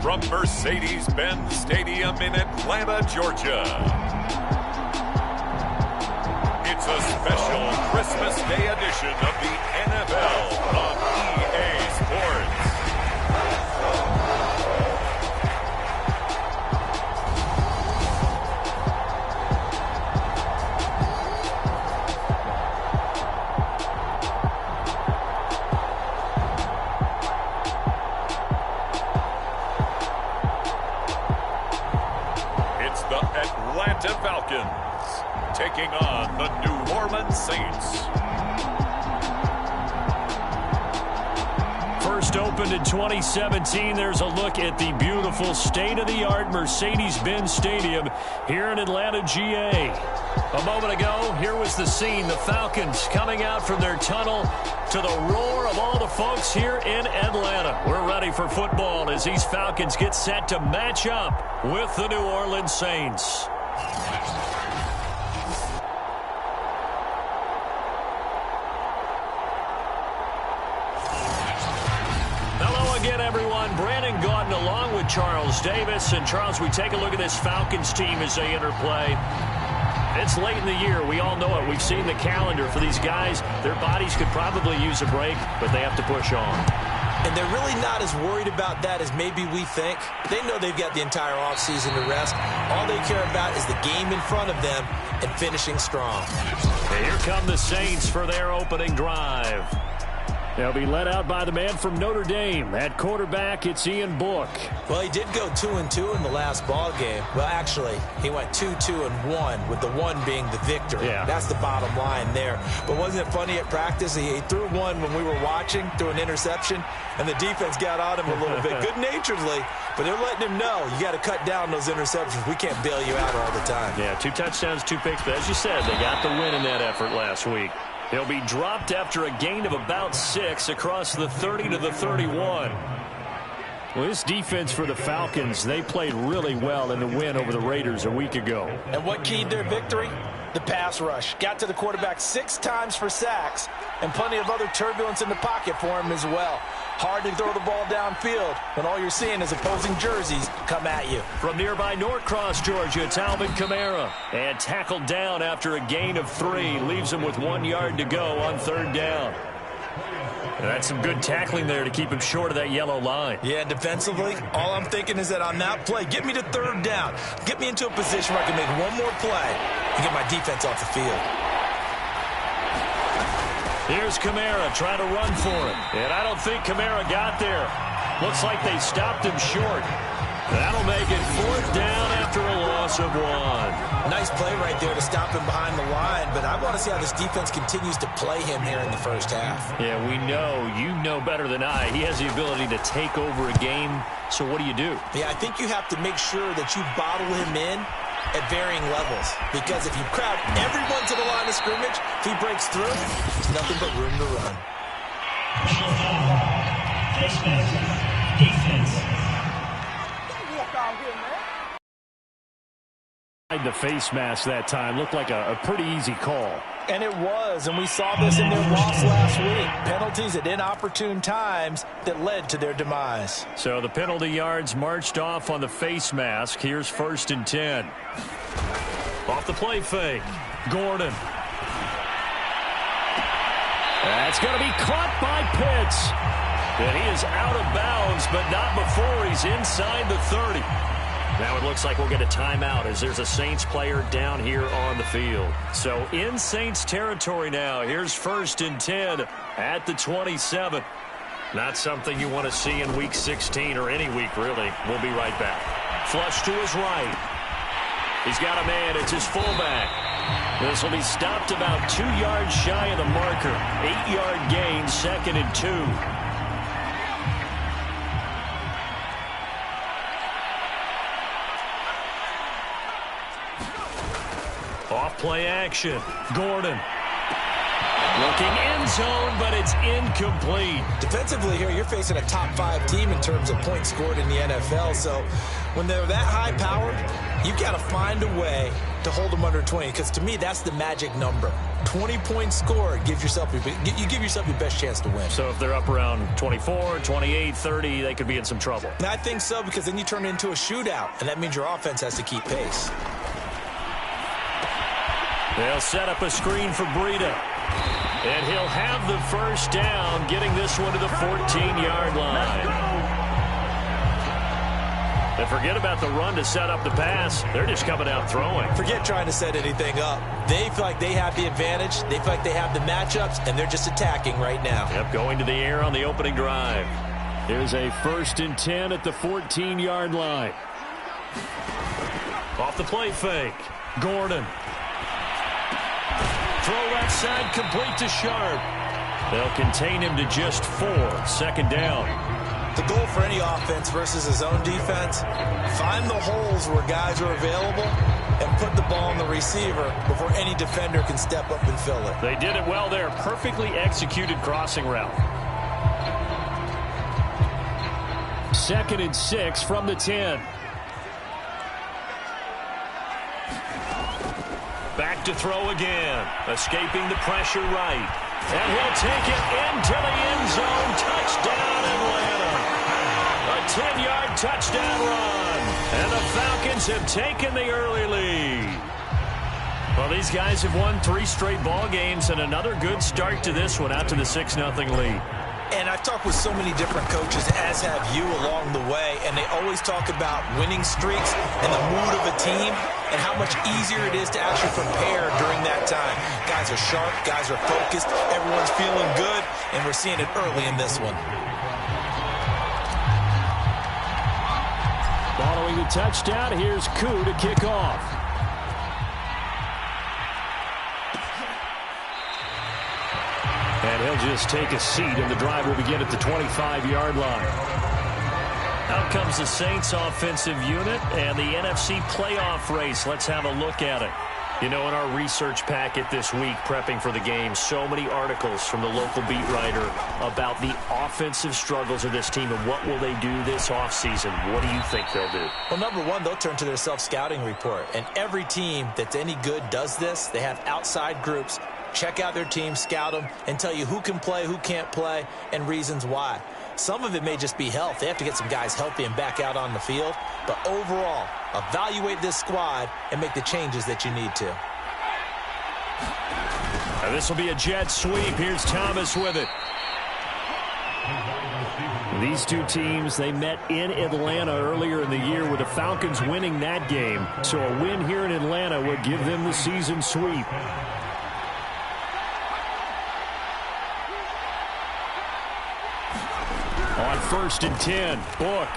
from Mercedes-Benz Stadium in Atlanta, Georgia. It's a special Christmas Day edition of the NFL on EA Sports. It's the Atlanta Falcons taking on the New Orleans Saints. First opened in 2017, there's a look at the beautiful state-of-the-art Mercedes-Benz Stadium here in Atlanta, GA. A moment ago, here was the scene. The Falcons coming out from their tunnel to the roar of all the folks here in Atlanta. We're ready for football as these Falcons get set to match up with the New Orleans Saints. Again, everyone, Brandon Gaudin along with Charles Davis. And Charles, we take a look at this Falcons team as they interplay. It's late in the year. We all know it. We've seen the calendar for these guys. Their bodies could probably use a break, but they have to push on. And they're really not as worried about that as maybe we think. They know they've got the entire offseason to rest. All they care about is the game in front of them and finishing strong. And here come the Saints for their opening drive. They'll be led out by the man from Notre Dame. At quarterback, it's Ian Book. Well, he did go 2-2 in the last ball game. Well, actually, he went 2-2-1, with the one being the victory. Yeah. That's the bottom line there. But wasn't it funny at practice? He threw one when we were watching, threw an interception, and the defense got on him a little bit, good-naturedly. But they're letting him know, you got to cut down those interceptions. We can't bail you out all the time. Yeah, 2 touchdowns, 2 picks. But as you said, they got the win in that effort last week. He'll be dropped after a gain of about 6 across the 30 to the 31. Well, this defense for the Falcons, they played really well in the win over the Raiders a week ago. And what keyed their victory? The pass rush. Got to the quarterback 6 times for sacks, and plenty of other turbulence in the pocket for him as well. Hard to throw the ball downfield when all you're seeing is opposing jerseys come at you. From nearby Norcross, Georgia, it's Alvin Kamara. And tackled down after a gain of 3. Leaves him with 1 yard to go on 3rd down. And that's some good tackling there to keep him short of that yellow line. Yeah, defensively, all I'm thinking is that on that play, get me to 3rd down. Get me into a position where I can make one more play and get my defense off the field. Here's Kamara trying to run for him. And I don't think Kamara got there. Looks like they stopped him short. That'll make it 4th down after a loss of 1. Nice play right there to stop him behind the line, but I want to see how this defense continues to play him here in the first half. Yeah, we know. You know better than I. He has the ability to take over a game. So what do you do? Yeah, I think you have to make sure that you bottle him in at varying levels, because if you crowd everyone to the line of scrimmage, if he breaks through, there's nothing but room to run. Defense. The face mask that time looked like a pretty easy call. And it was, and we saw this in their loss last week. Penalties at inopportune times that led to their demise. So the penalty yards marched off on the face mask. Here's 1st and 10. Off the play fake. Gordon. That's going to be caught by Pitts. And he is out of bounds, but not before he's inside the 30. Now it looks like we'll get a timeout as there's a Saints player down here on the field. So in Saints territory now. Here's 1st and 10 at the 27. Not something you want to see in Week 16 or any week, really. We'll be right back. Flush to his right. He's got a man. It's his fullback. This will be stopped about 2 yards shy of the marker. 8-yard gain, 2nd and 2. Off play action. Gordon. Looking end zone, but it's incomplete. Defensively here, you're facing a top 5 team in terms of points scored in the NFL. So when they're that high powered, you've got to find a way to hold them under 20, because to me, that's the magic number. 20-point score, you give yourself your best chance to win. So if they're up around 24, 28, 30, they could be in some trouble. And I think so, because then you turn it into a shootout, and that means your offense has to keep pace. They'll set up a screen for Breida. And he'll have the first down, getting this one to the 14-yard line. And forget about the run to set up the pass. They're just coming out throwing. Forget trying to set anything up. They feel like they have the advantage. They feel like they have the matchups, and they're just attacking right now. Yep, going to the air on the opening drive. Here's a 1st and 10 at the 14-yard line. Off the play fake. Gordon. Throw left side, complete to Sharp. They'll contain him to just 4. 2nd down. The goal for any offense versus his own defense, find the holes where guys are available and put the ball on the receiver before any defender can step up and fill it. They did it well there. Perfectly executed crossing route. 2nd and 6 from the 10. Back to throw again. Escaping the pressure right. And he'll take it into the end zone. Touchdown, Atlanta. A 10-yard touchdown run. And the Falcons have taken the early lead. Well, these guys have won 3 straight ball games, and another good start to this one out to the 6-0 lead. And I've talked with so many different coaches, as have you, along the way, and they always talk about winning streaks and the mood of a team and how much easier it is to actually prepare during that time. Guys are sharp, guys are focused, everyone's feeling good, and we're seeing it early in this one. Following the touchdown, here's Koo to kick off. And he'll just take a seat, and the drive will begin at the 25-yard line. Out comes the Saints offensive unit and the NFC playoff race. Let's have a look at it. You know, in our research packet this week, prepping for the game, so many articles from the local beat writer about the offensive struggles of this team and what will they do this offseason. What do you think they'll do? Well, number one, they'll turn to their self-scouting report. And every team that's any good does this. They have outside groups. Check out their team, scout them, and tell you who can play, who can't play, and reasons why. Some of it may just be health. They have to get some guys healthy and back out on the field. But overall, evaluate this squad and make the changes that you need to. And this will be a jet sweep. Here's Thomas with it. These two teams, they met in Atlanta earlier in the year with the Falcons winning that game. So a win here in Atlanta would give them the season sweep. On 1st and 10, Book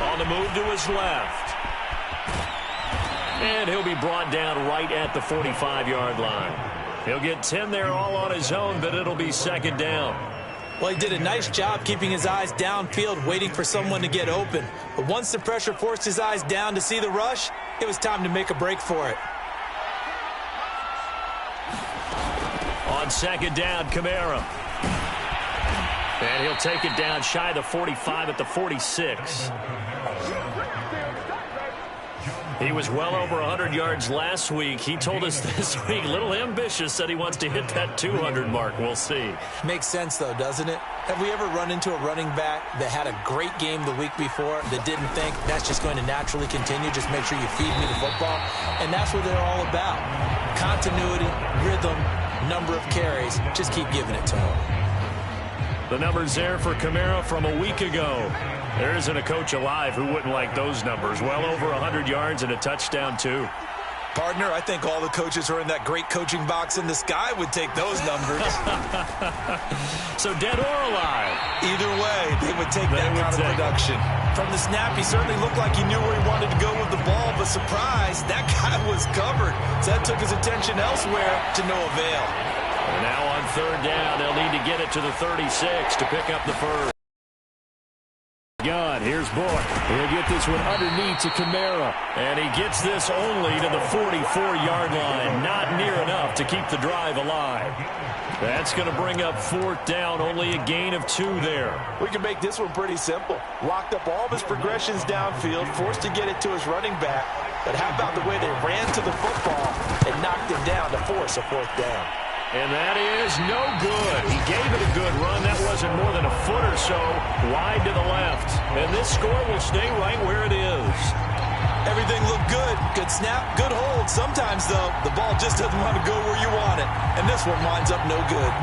on the move to his left. And he'll be brought down right at the 45-yard line. He'll get 10 there all on his own, but it'll be 2nd down. Well, he did a nice job keeping his eyes downfield, waiting for someone to get open. But once the pressure forced his eyes down to see the rush, it was time to make a break for it. On 2nd down, Kamara. And he'll take it down shy of the 45 at the 46. He was well over 100 yards last week. He told us this week, a little ambitious, said he wants to hit that 200 mark. We'll see. Makes sense, though, doesn't it? Have we ever run into a running back that had a great game the week before that didn't think that's just going to naturally continue? Just make sure you feed me the football. And that's what they're all about. Continuity, rhythm, number of carries. Just keep giving it to him. The numbers there for Kamara from a week ago. There isn't a coach alive who wouldn't like those numbers. Well over 100 yards and a touchdown, too. Partner, I think all the coaches who are in that great coaching box in the sky would take those numbers. So dead or alive? Either way, they would take that kind of production. From the snap, he certainly looked like he knew where he wanted to go with the ball, but surprise, that guy was covered. So that took his attention elsewhere to no avail. And now on 3rd down, they'll need to get it to the 36 to pick up the first. Gun, here's Book. He'll get this one underneath to Kamara. And he gets this only to the 44-yard line. Not near enough to keep the drive alive. That's going to bring up 4th down. Only a gain of 2 there. We can make this one pretty simple. Locked up all of his progressions downfield, forced to get it to his running back. But how about the way they ran to the football and knocked him down to force a 4th down? And that is no good. He gave it a good run. That wasn't more than a foot or so wide to the left. And this score will stay right where it is. Everything looked good. Good snap, good hold. Sometimes, though, the ball just doesn't want to go where you want it. And this one winds up no good.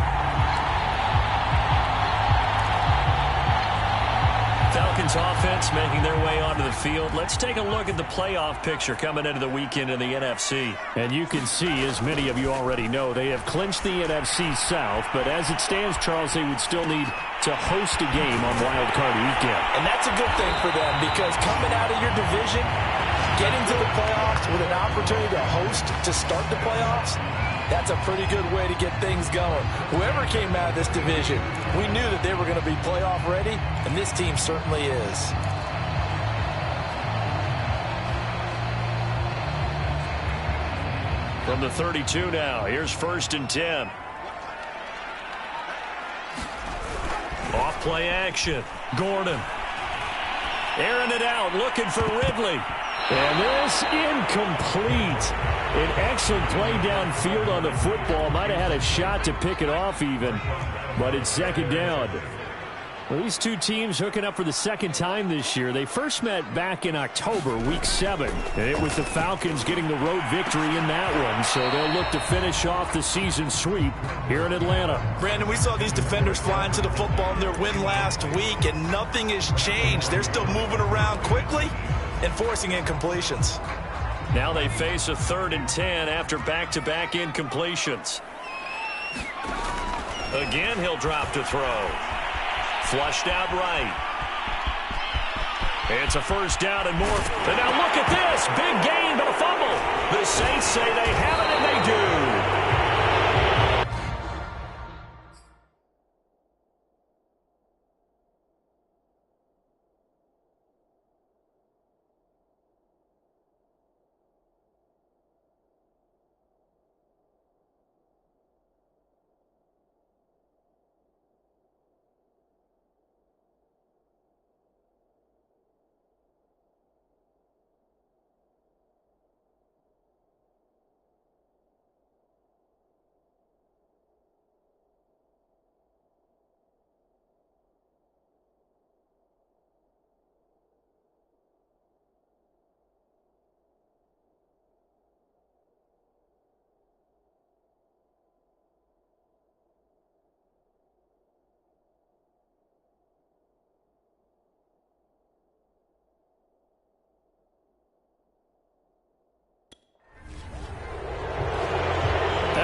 Falcons offense making their way onto the field. Let's take a look at the playoff picture coming into the weekend in the NFC. And you can see, as many of you already know, they have clinched the NFC South. But as it stands, Charles, they would still need to host a game on Wild Card Weekend. And that's a good thing for them because coming out of your division, getting to the playoffs with an opportunity to host to start the playoffs, that's a pretty good way to get things going. Whoever came out of this division, we knew that they were going to be playoff ready, and this team certainly is. From the 32 now, here's 1st and 10. Off play action. Gordon. Airing it out, looking for Ridley. And this incomplete. An excellent play downfield on the football. Might have had a shot to pick it off even, but it's 2nd down. Well, these two teams hooking up for the 2nd time this year. They first met back in October, Week 7. And it was the Falcons getting the road victory in that one. So they'll look to finish off the season sweep here in Atlanta. Brandon, we saw these defenders flying to the football in their win last week, and nothing has changed. They're still moving around quickly and forcing incompletions. Now they face a 3rd and 10 after back-to-back incompletions. Again, he'll drop to throw. Flushed out right. It's a 1st down and more. And now look at this. Big gain, but a fumble. The Saints say they have it, and they do.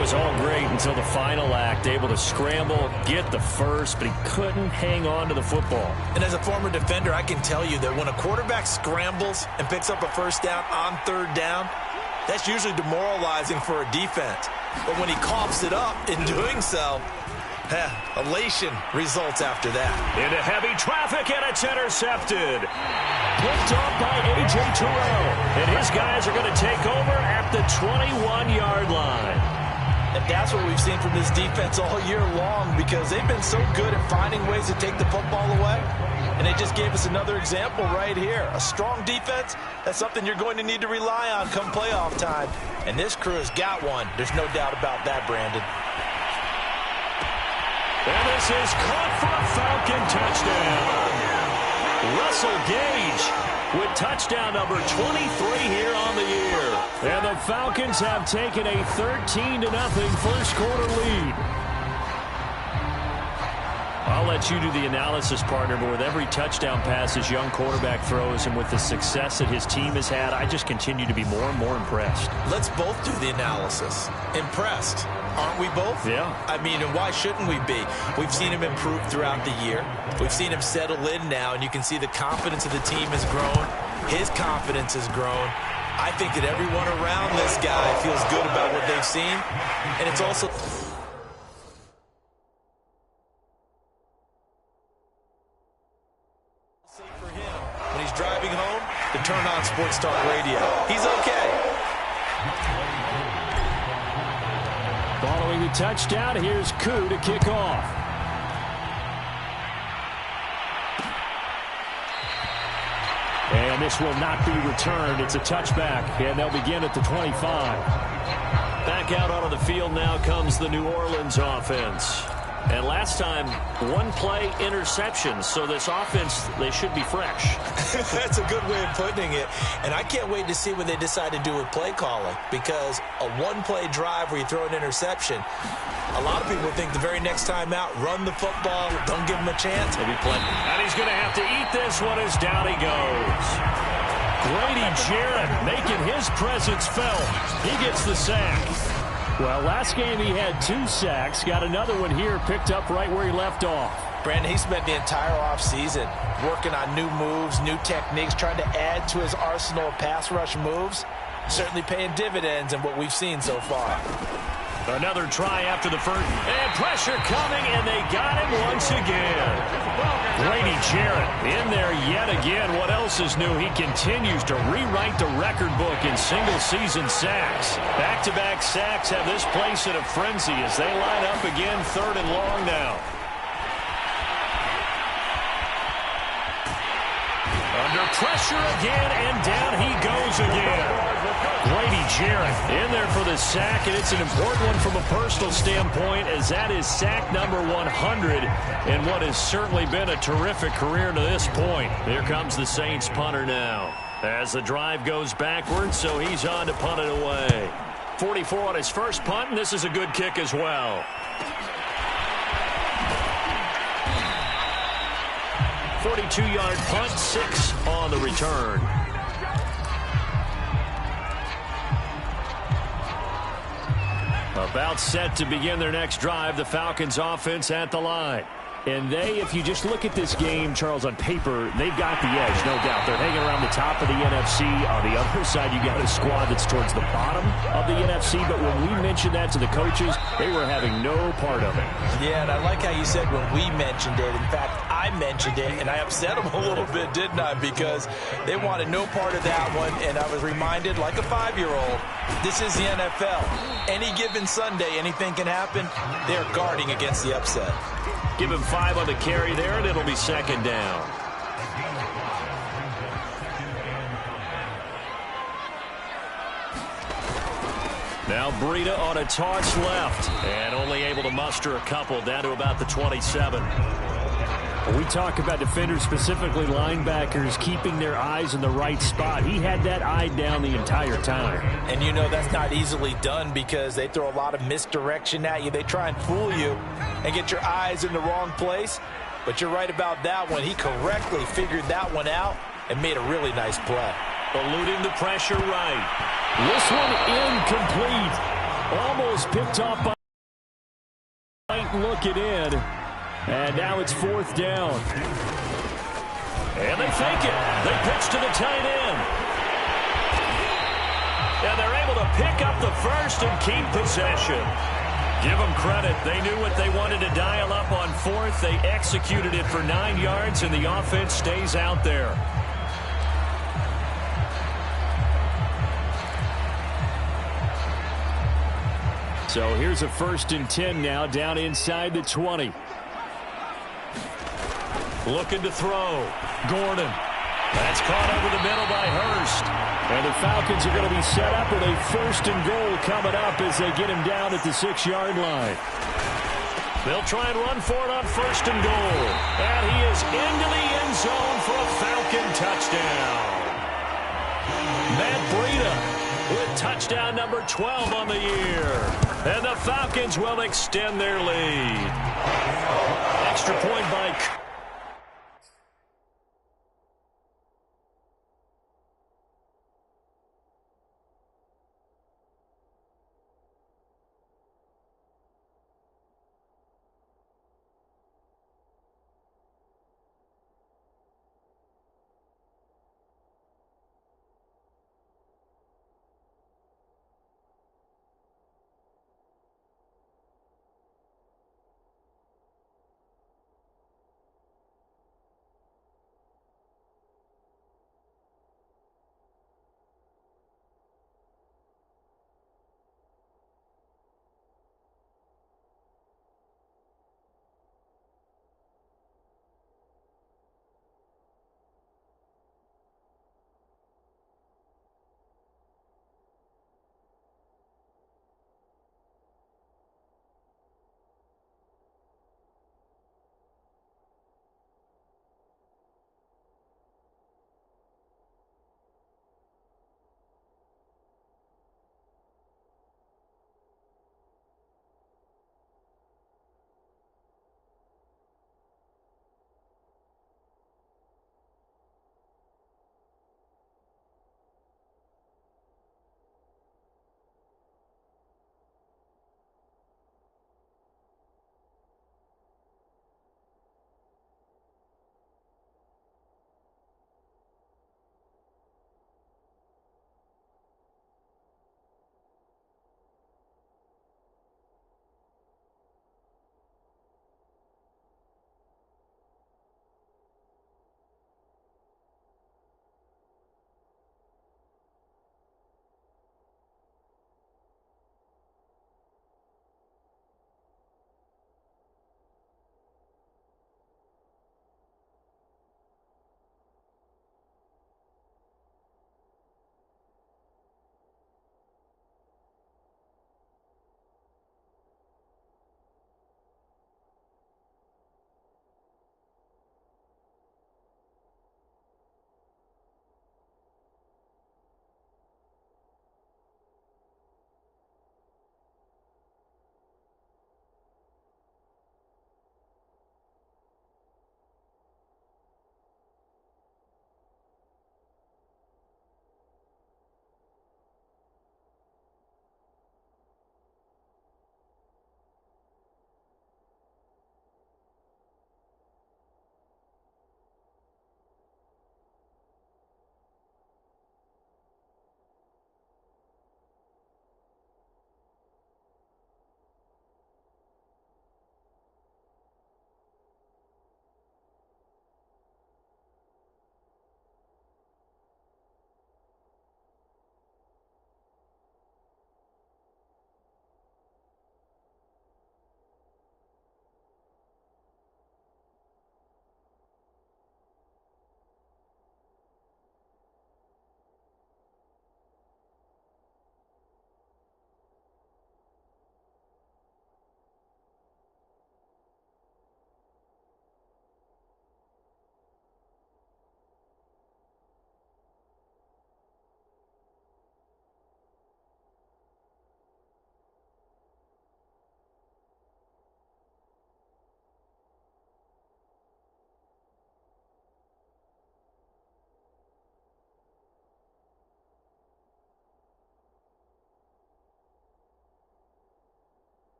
Was all great until the final act, able to scramble, get the first, but he couldn't hang on to the football. And as a former defender, I can tell you that when a quarterback scrambles and picks up a 1st down on 3rd down, that's usually demoralizing for a defense. But when he coughs it up in doing so, elation results after that. Into heavy traffic, and it's intercepted. Picked up by A.J. Terrell. And his guys are going to take over at the 21-yard line. And that's what we've seen from this defense all year long because they've been so good at finding ways to take the football away. And they just gave us another example right here. A strong defense, that's something you're going to need to rely on come playoff time. And this crew has got one. There's no doubt about that, Brandon. And this is caught for a Falcon touchdown. Russell Gage with touchdown number 23 here on the year. And the Falcons have taken a 13-0 first quarter lead. I'll let you do the analysis, partner, but with every touchdown pass his young quarterback throws and with the success that his team has had, I just continue to be more and more impressed. Let's both do the analysis. Impressed. Aren't we both? Yeah. I mean, and why shouldn't we be? We've seen him improve throughout the year. We've seen him settle in now, and you can see the confidence of the team has grown. His confidence has grown. I think that everyone around this guy feels good about what they've seen, and it's also... for him when he's driving home to turn on Sports Talk Radio. He's okay. Following the touchdown, here's Koo to kick off. And this will not be returned. It's a touchback, and they'll begin at the 25. Back out onto the field now comes the New Orleans offense. And last time, one play interception. So this offense, they should be fresh. That's a good way of putting it. And I can't wait to see what they decide to do with play calling, because a one-play drive where you throw an interception, a lot of people think the very next time out, run the football, don't give them a chance. Maybe play. And he's going to have to eat this one as down he goes. Grady Jarrett making his presence felt. He gets the sack. Well, last game he had 2 sacks. Got another one here, picked up right where he left off. Brandon, he spent the entire offseason working on new moves, new techniques, trying to add to his arsenal of pass rush moves. Certainly paying dividends in what we've seen so far. Another try after the first. And pressure coming, and they got him once again. Grady Jarrett in there yet again. What else is new? He continues to rewrite the record book in single-season sacks. Back-to-back sacks have this place in a frenzy as they line up again, 3rd and long now. Under pressure again, and down he goes again. Grady Jarrett in there for the sack, and it's an important one from a personal standpoint, as that is sack number 100 in what has certainly been a terrific career to this point. Here comes the Saints punter now as the drive goes backwards, so he's on to punt it away. 44 on his first punt, and this is a good kick as well. 42-yard punt, 6 on the return. About set to begin their next drive, the Falcons offense at the line. And they, if you just look at this game, Charles, on paper, they've got the edge, no doubt. They're hanging around the top of the NFC. On the other side, you got a squad that's towards the bottom of the NFC. But when we mentioned that to the coaches, they were having no part of it. Yeah, and I like how you said when we mentioned it. In fact, I mentioned it, and I upset them a little bit, didn't I? Because they wanted no part of that one, and I was reminded, like a 5-year-old, this is the NFL. Any given Sunday, anything can happen. They're guarding against the upset. Give him 5 on the carry there, and it'll be 2nd down. Now Breida on a toss left, and only able to muster a couple down to about the 27. When we talk about defenders, specifically linebackers, keeping their eyes in the right spot, he had that eye down the entire time. And you know that's not easily done because they throw a lot of misdirection at you. They try and fool you and get your eyes in the wrong place. But you're right about that one. He correctly figured that one out and made a really nice play. Eluding the pressure right. This one incomplete. Almost picked off by look it in. And now it's 4th down. And they fake it. They pitch to the tight end. And they're able to pick up the first and keep possession. Give them credit. They knew what they wanted to dial up on 4th. They executed it for 9 yards, and the offense stays out there. So here's a 1st and 10 now, down inside the 20. Looking to throw. Gordon. That's caught over the middle by Hurst. And the Falcons are going to be set up with a 1st and goal coming up as they get him down at the 6-yard line. They'll try and run for it on 1st and goal. And he is into the end zone for a Falcon touchdown. Matt Breida with touchdown number 12 on the year. And the Falcons will extend their lead. Extra point by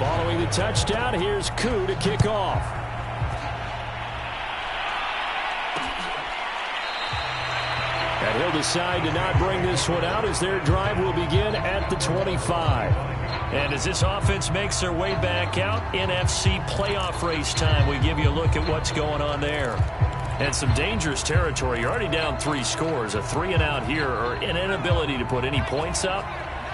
Following the touchdown, here's Koo to kick off. And he'll decide to not bring this one out as their drive will begin at the 25. And as this offense makes their way back out, NFC playoff race time, we give you a look at what's going on there. And some dangerous territory. You're already down 3 scores. A 3-and-out here or an inability to put any points up.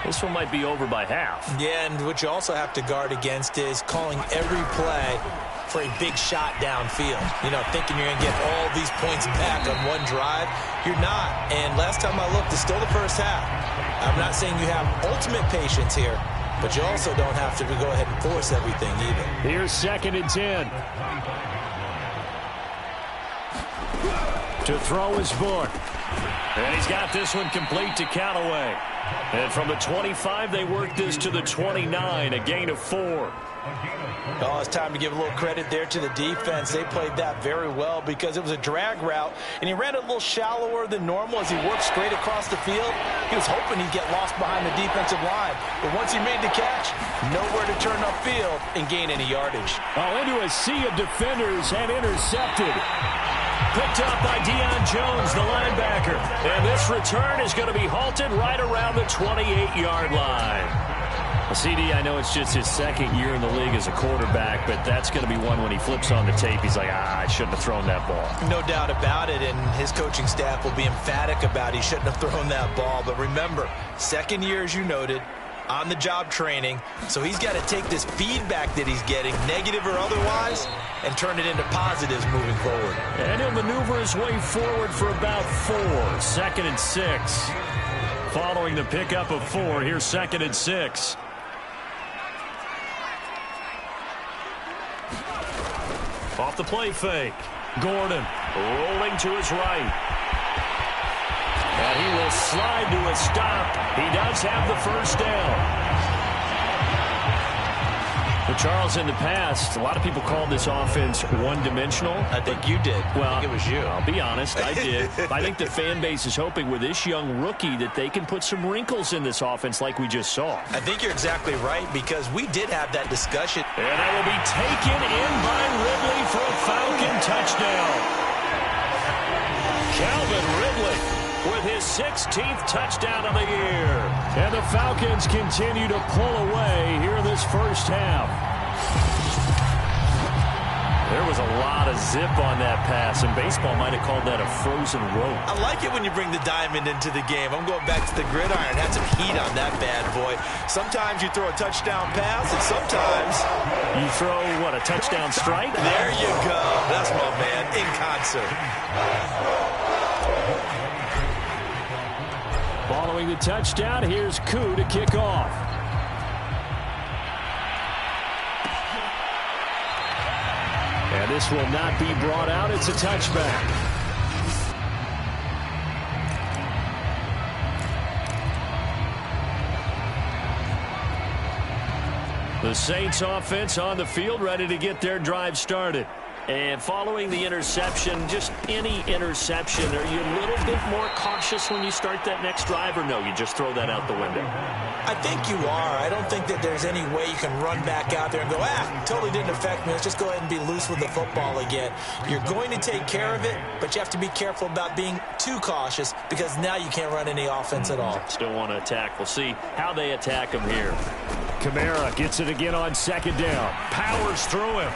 This one might be over by half. Yeah, and what you also have to guard against is calling every play for a big shot downfield. You know, thinking you're going to get all these points back on one drive. You're not. And last time I looked, it's still the first half. I'm not saying you have ultimate patience here, but you also don't have to go ahead and force everything either. Here's 2nd and 10. To throw is Book. And he's got this one complete to Callaway. And from the 25, they work this to the 29, a gain of 4. Oh, it's time to give a little credit there to the defense. They played that very well because it was a drag route, and he ran a little shallower than normal as he worked straight across the field. He was hoping he'd get lost behind the defensive line, but once he made the catch, nowhere to turn upfield and gain any yardage. Oh, into a sea of defenders and intercepted. Picked up by Deion Jones, the linebacker. And this return is going to be halted right around the 28-yard line. Well, CD, I know it's just his 2nd year in the league as a quarterback, but that's going to be one when he flips on the tape, he's like, I shouldn't have thrown that ball. No doubt about it, and his coaching staff will be emphatic about he shouldn't have thrown that ball. But remember, 2nd year, as you noted, on-the-job training, so he's got to take this feedback that he's getting, negative or otherwise, and turn it into positives moving forward. And he'll maneuver his way forward for about 4. 2nd and 6. Following the pickup of 4, here's 2nd and 6. Off the play fake. Gordon rolling to his right. And he will slide to a stop. He does have the first down. Well, Charles, in the past, a lot of people called this offense one-dimensional. I think you did. Well, I think it was you. I'll be honest, I did. I think the fan base is hoping with this young rookie that they can put some wrinkles in this offense like we just saw. I think you're exactly right because we did have that discussion. And that will be taken in by Ridley for a Falcon touchdown. Calvin Ridley with his 16th touchdown of the year. And the Falcons continue to pull away here in this first half. There was a lot of zip on that pass, and baseball might have called that a frozen rope. I like it when you bring the diamond into the game. I'm going back to the gridiron. Had some heat on that bad boy. Sometimes you throw a touchdown pass, and sometimes you throw, what, a touchdown strike? There you go. That's my man, in concert. Following the touchdown, here's Koo to kick off. And this will not be brought out. It's a touchback. The Saints offense on the field ready to get their drive started. And following the interception, just any interception, are you a little bit more cautious when you start that next drive, or no, you just throw that out the window? I think you are. I don't think that there's any way you can run back out there and go, totally didn't affect me. Let's just go ahead and be loose with the football again. You're going to take care of it, but you have to be careful about being too cautious because now you can't run any offense at all. Still want to attack. We'll see how they attack him here. Kamara gets it again on 2nd down. Powers through him.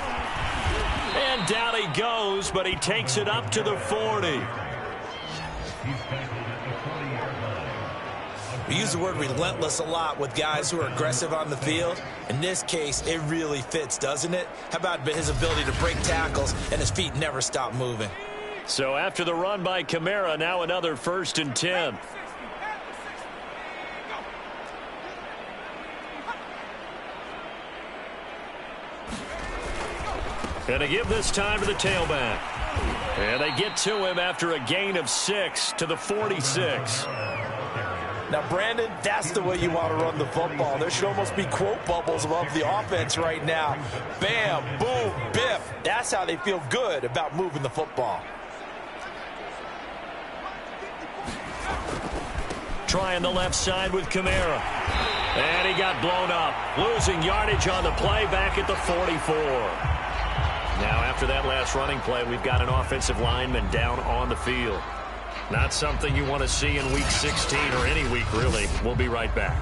And down he goes, but he takes it up to the 40. We use the word relentless a lot with guys who are aggressive on the field. In this case, it really fits, doesn't it? How about his ability to break tackles and his feet never stop moving? So after the run by Kamara, now another 1st and 10. And they give this time to the tailback. And they get to him after a gain of 6 to the 46. Now, Brandon, that's the way you want to run the football. There should almost be quote bubbles above the offense right now. Bam, boom, biff. That's how they feel good about moving the football. Trying the left side with Kamara. And he got blown up, losing yardage on the play back at the 44. Now, after that last running play, we've got an offensive lineman down on the field. Not something you want to see in Week 16 or any week, really. We'll be right back.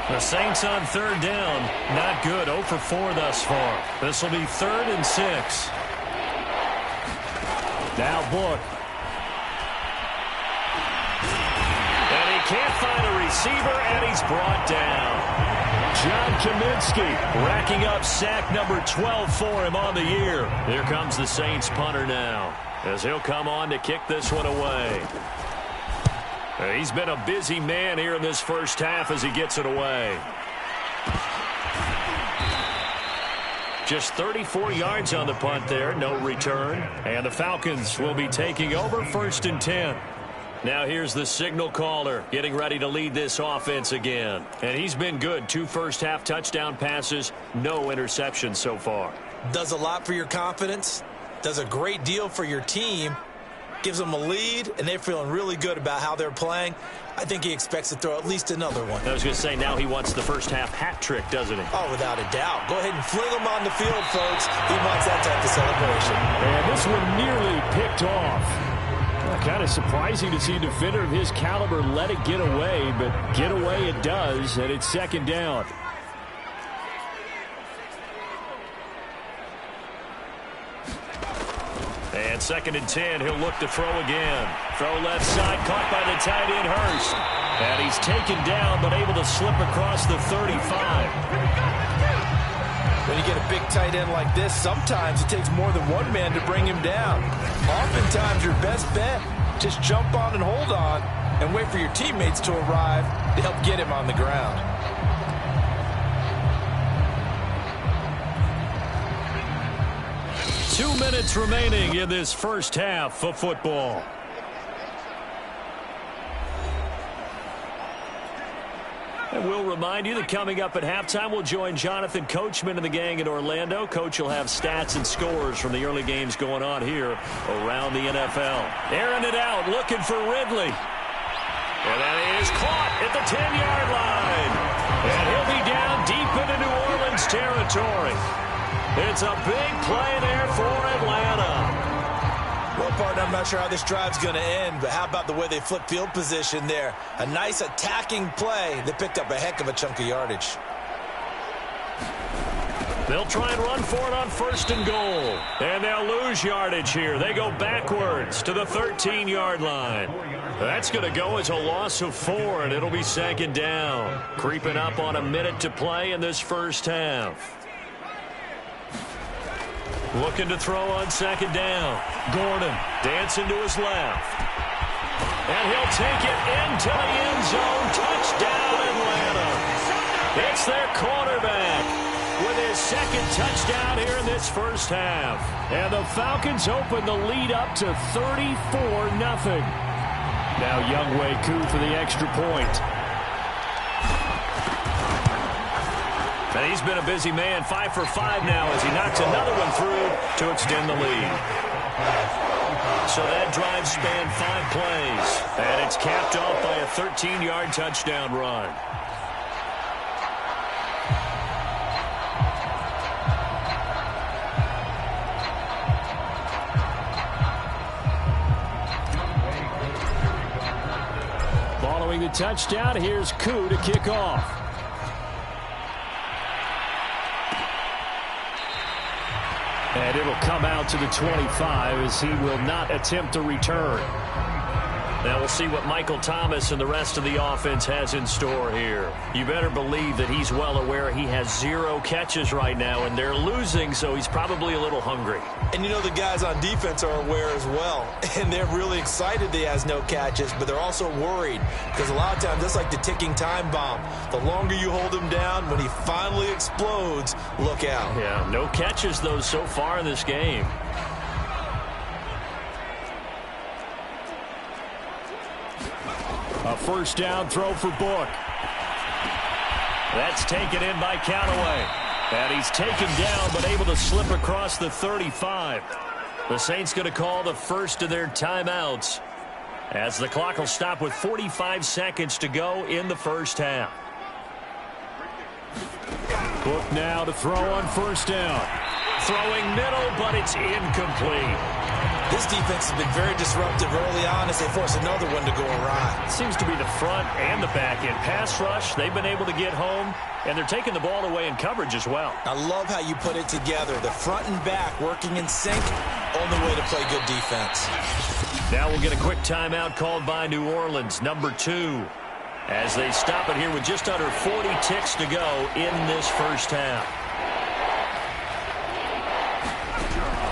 The Saints on third down. Not good. 0 for 4 thus far. This will be 3rd and 6. Now Book. And he can't find a receiver, and he's brought down. John Kaminsky racking up sack number 12 for him on the year. Here comes the Saints punter now, as he'll come on to kick this one away. He's been a busy man here in this first half as he gets it away. Just 34 yards on the punt there, no return. And the Falcons will be taking over 1st and 10. Now here's the signal caller getting ready to lead this offense again. And he's been good. 2 first-half touchdown passes, no interceptions so far. Does a lot for your confidence, does a great deal for your team, gives them a lead, and they're feeling really good about how they're playing. I think he expects to throw at least another one. I was going to say, now he wants the first-half hat trick, doesn't he? Oh, without a doubt. Go ahead and fling him on the field, folks. He wants that type of celebration. And this one nearly picked off. Kind of surprising to see a defender of his caliber let it get away, but get away it does, and it's 2nd down. And 2nd and 10, he'll look to throw again. Throw left side, caught by the tight end, Hurst. And he's taken down, but able to slip across the 35. When you get a big tight end like this, sometimes it takes more than one man to bring him down. Oftentimes, your best bet, just jump on and hold on and wait for your teammates to arrive to help get him on the ground. Two minutes remaining in this first half of football. And we'll remind you that coming up at halftime, we'll join Jonathan Coachman and the gang in Orlando. Coach will have stats and scores from the early games going on here around the NFL. Airing it out, looking for Ridley. And that is caught at the 10-yard line. And he'll be down deep into New Orleans territory. It's a big play there for Atlanta. Well, partner, I'm not sure how this drive's going to end, but how about the way they flip field position there? A nice attacking play that picked up a heck of a chunk of yardage. They'll try and run for it on 1st and goal. And they'll lose yardage here. They go backwards to the 13-yard line. That's going to go as a loss of 4, and it'll be 2nd down. Creeping up on a minute to play in this first half. Looking to throw on 2nd down. Gordon dancing to his left. And he'll take it into the end zone. Touchdown, Atlanta. It's their quarterback with his 2nd touchdown here in this first half. And the Falcons open the lead up to 34-0. Now Younghoe Koo for the extra point. And he's been a busy man, 5 for 5 now as he knocks another one through to extend the lead. So that drive spanned 5 plays. And it's capped off by a 13-yard touchdown run. Following the touchdown, here's Koo to kick off. And it'll come out to the 25 as he will not attempt a return. Now we'll see what Michael Thomas and the rest of the offense has in store here. You better believe that he's well aware he has 0 catches right now, and they're losing, so he's probably a little hungry. And you know the guys on defense are aware as well. And they're really excited that he has no catches, but they're also worried. Because a lot of times, that's like the ticking time bomb. The longer you hold him down, when he finally explodes, look out. Yeah, no catches, though, so far in this game. A first down throw for Book. That's taken in by Callaway. And he's taken down, but able to slip across the 35. The Saints going to call the first of their timeouts, as the clock will stop with 45 seconds to go in the first half. Cook now to throw on first down. Throwing middle, but it's incomplete. This defense has been very disruptive early on as they force another one to go awry. Seems to be the front and the back end. Pass rush, they've been able to get home, and they're taking the ball away in coverage as well. I love how you put it together. The front and back working in sync on the way to play good defense. Now we'll get a quick timeout called by New Orleans, number 2, as they stop it here with just under 40 ticks to go in this first half.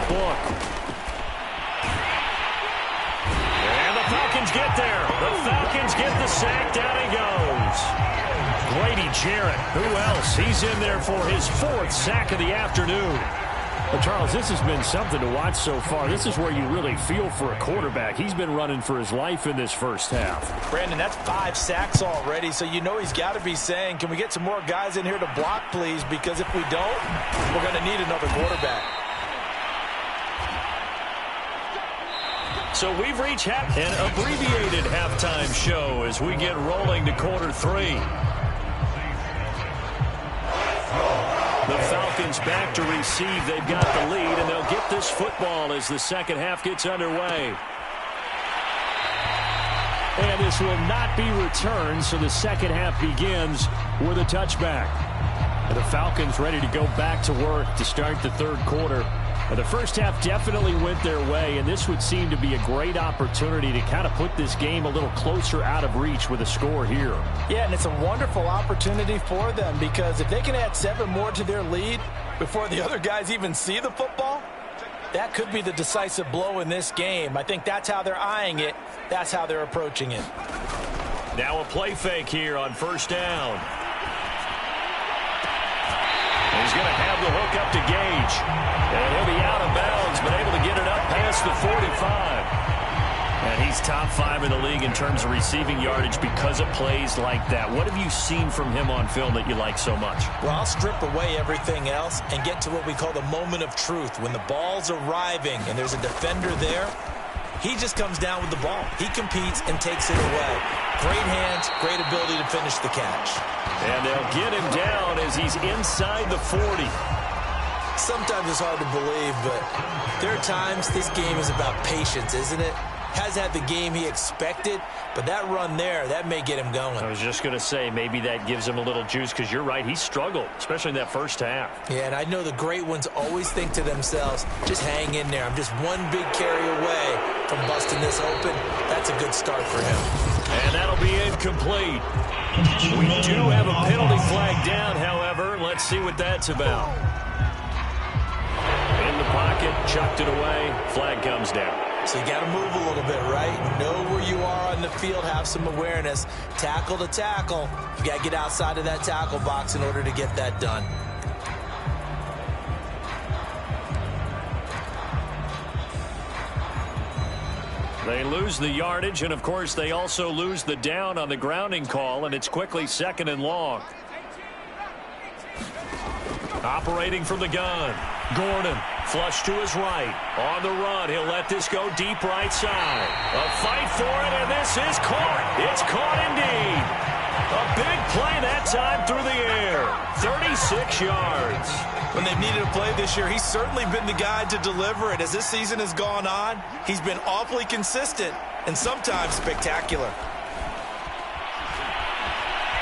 Book. And the Falcons get there. The Falcons get the sack. Down he goes. Grady Jarrett. Who else? He's in there for his 4th sack of the afternoon. Well, Charles, this has been something to watch so far. This is where you really feel for a quarterback. He's been running for his life in this first half. Brandon, that's 5 sacks already, so you know he's got to be saying, can we get some more guys in here to block, please? Because if we don't, we're going to need another quarterback. So we've reached an abbreviated halftime show as we get rolling to quarter 3. The Falcons back to receive. They've got the lead, and they'll get this football as the second half gets underway. And this will not be returned, so the second half begins with a touchback. And the Falcons ready to go back to work to start the third quarter. And the first half definitely went their way, and this would seem to be a great opportunity to kind of put this game a little closer out of reach with a score here. Yeah, and it's a wonderful opportunity for them, because if they can add 7 more to their lead before the other guys even see the football, that could be the decisive blow in this game. I think that's how they're eyeing it. That's how they're approaching it. Now a play fake here on first down. He's going to have the hook up to Gage. And he'll be out of bounds, but able to get it up past the 45. And he's top 5 in the league in terms of receiving yardage because of plays like that. What have you seen from him on film that you like so much? Well, I'll strip away everything else and get to what we call the moment of truth. When the ball's arriving and there's a defender there, he just comes down with the ball. He competes and takes it away. Great hands, great ability to finish the catch. And they'll get him down as he's inside the 40. Sometimes it's hard to believe, but there are times this game is about patience, isn't it? Has had the game he expected, but that run there, that may get him going. I was just going to say, maybe that gives him a little juice, because you're right, he struggled, especially in that first half. Yeah, and I know the great ones always think to themselves, just hang in there. I'm just one big carry away from busting this open. That's a good start for him. And that'll be incomplete. We do have a penalty flag down, however. Let's see what that's about. In the pocket, chucked it away. Flag comes down. So you got to move a little bit, right? Know where you are on the field, have some awareness. Tackle to tackle. You got to get outside of that tackle box in order to get that done. They lose the yardage, and of course they also lose the down on the grounding call, and it's quickly 2nd and long. Operating from the gun. Gordon, flush to his right. On the run, he'll let this go deep right side. A fight for it, and this is caught. It's caught indeed. A big play that time through the air. 36 yards. When they've needed a play this year, he's certainly been the guy to deliver it. As this season has gone on, he's been awfully consistent and sometimes spectacular.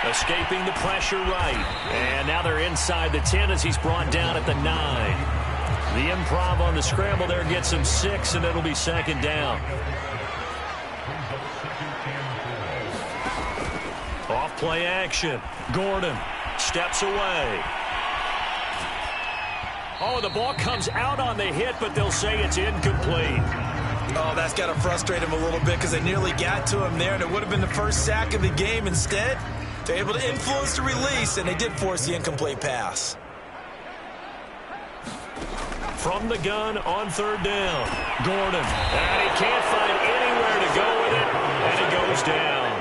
Escaping the pressure right. And now they're inside the 10 as he's brought down at the 9. The improv on the scramble there gets him 6, and it'll be 2nd down. Off play action. Gordon steps away. Oh, the ball comes out on the hit, but they'll say it's incomplete. Oh, that's got to frustrate him a little bit because they nearly got to him there, and it would have been the first sack of the game. Instead, they're able to influence the release, and they did force the incomplete pass. From the gun on 3rd down. Gordon. And he can't find anywhere to go with it, and it goes down.